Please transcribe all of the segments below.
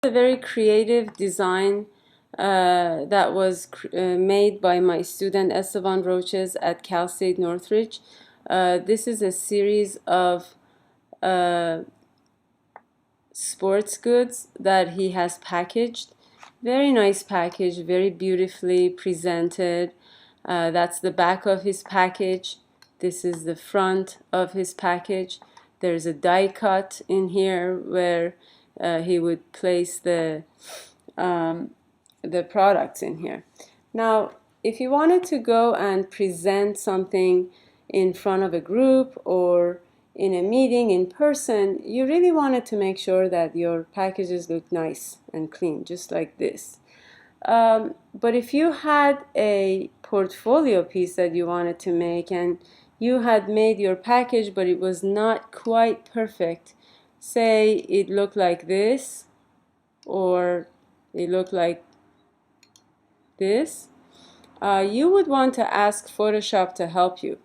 A very creative design that was made by my student Esteban Roches at Cal State Northridge. This is a series of sports goods that he has packaged. Very nice package, very beautifully presented. That's the back of his package. This is the front of his package. There's a die cut in here where he would place the products in here. Now, if you wanted to go and present something in front of a group or in a meeting in person, you really wanted to make sure that your packages look nice and clean, just like this. But if you had a portfolio piece that you wanted to make and you had made your package but it was not quite perfect, say it looked like this or it looked like this, you would want to ask Photoshop to help you.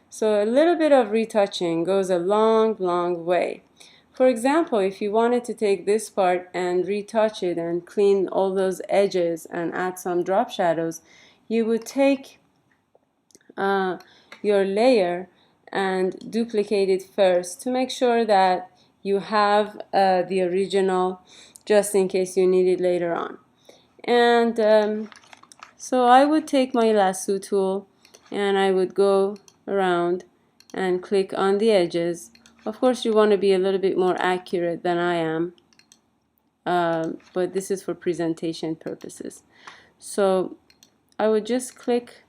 So a little bit of retouching goes a long way. For example, if you wanted to take this part and retouch it and clean all those edges and add some drop shadows, you would take your layer and duplicate it first to make sure that you have the original just in case you need it later on. And so I would take my lasso tool and I would go around and click on the edges. Of course, you want to be a little bit more accurate than I am, but this is for presentation purposes. So I would just click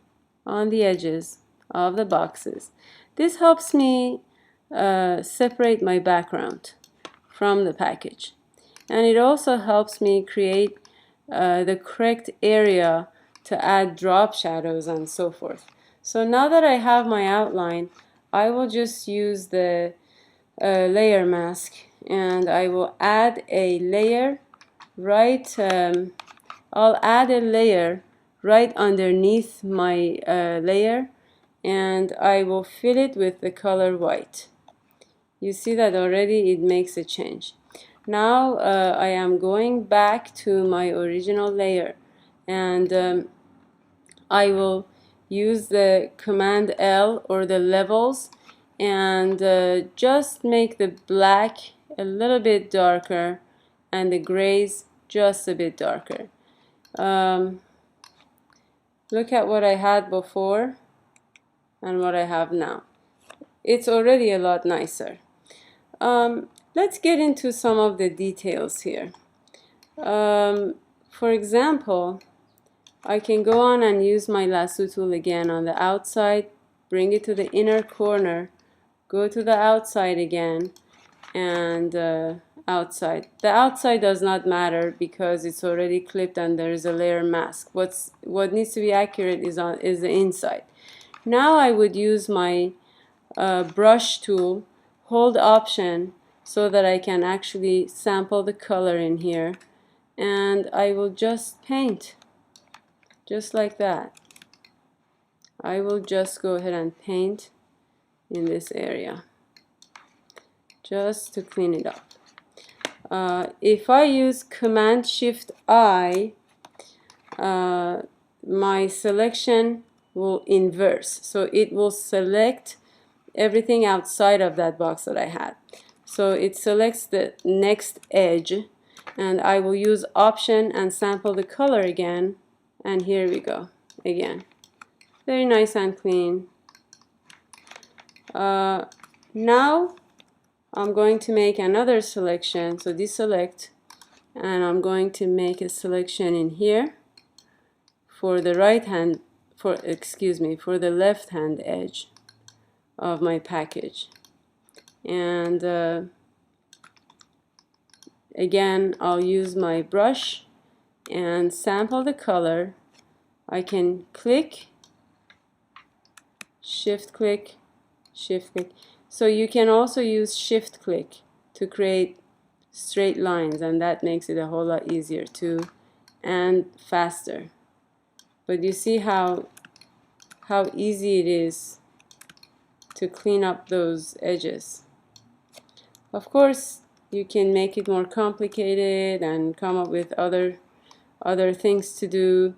on the edges of the boxes. This helps me separate my background from the package, and it also helps me create the correct area to add drop shadows and so forth. So now that I have my outline, I will just use the layer mask and I will add a layer right I'll add a layer right underneath my layer, and I will fill it with the color white. You see that already it makes a change. Now I am going back to my original layer, and I will use the Command L or the levels and just make the black a little bit darker and the grays just a bit darker. Look at what I had before and what I have now. It's already a lot nicer. Let's get into some of the details here. For example, I can go on and use my lasso tool again on the outside, bring it to the inner corner, go to the outside again, and outside. The outside does not matter because it's already clipped and there is a layer mask. What needs to be accurate is the inside. Now I would use my brush tool, hold Option so that I can actually sample the color in here, and I will just paint just like that. I will just go ahead and paint in this area just to clean it up. If I use Command Shift I, my selection will inverse, so it will select everything outside of that box that I had. So it selects the next edge, and I will use Option and sample the color again, and here we go again. Very nice and clean. Now I'm going to make another selection, so deselect, and I'm going to make a selection in here for the for the left hand edge of my package. And again, I'll use my brush and sample the color. I can click, shift click, shift click. So you can also use shift click to create straight lines, and that makes it a whole lot easier too and faster. But you see how easy it is to clean up those edges. Of course, you can make it more complicated and come up with other things to do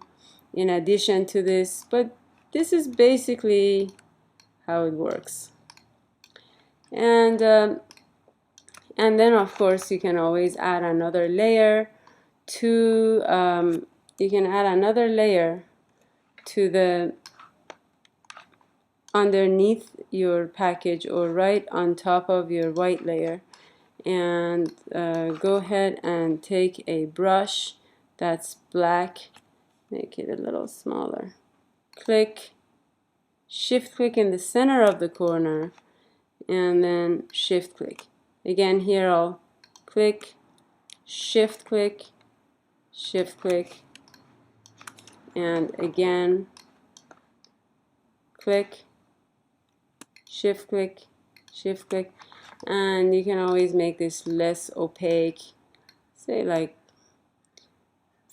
in addition to this, but this is basically how it works. And then of course you can always add another layer to the underneath your package or right on top of your white layer. And go ahead and take a brush that's black, make it a little smaller, click, shift click in the center of the corner, and then shift click. Again, here I'll click, shift click, and again click, shift click, and you can always make this less opaque, say like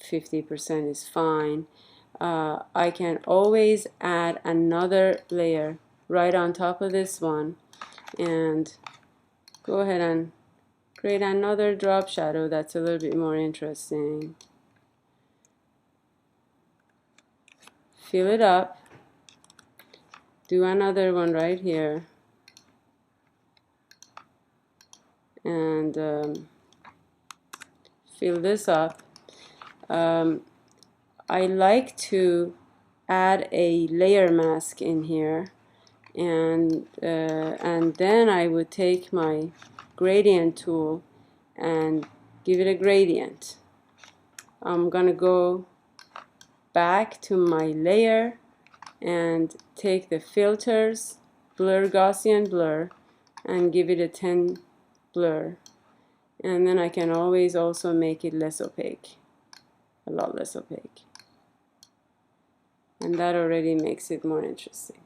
50% is fine. I can always add another layer right on top of this one and go ahead and create another drop shadow that's a little bit more interesting. Fill it up, do another one right here, and fill this up. I like to add a layer mask in here, and then I would take my gradient tool and give it a gradient. I'm gonna go back to my layer and take the filters, blur, Gaussian blur, and give it a 10 blur, and then I can always also make it less opaque, a lot less opaque, and that already makes it more interesting.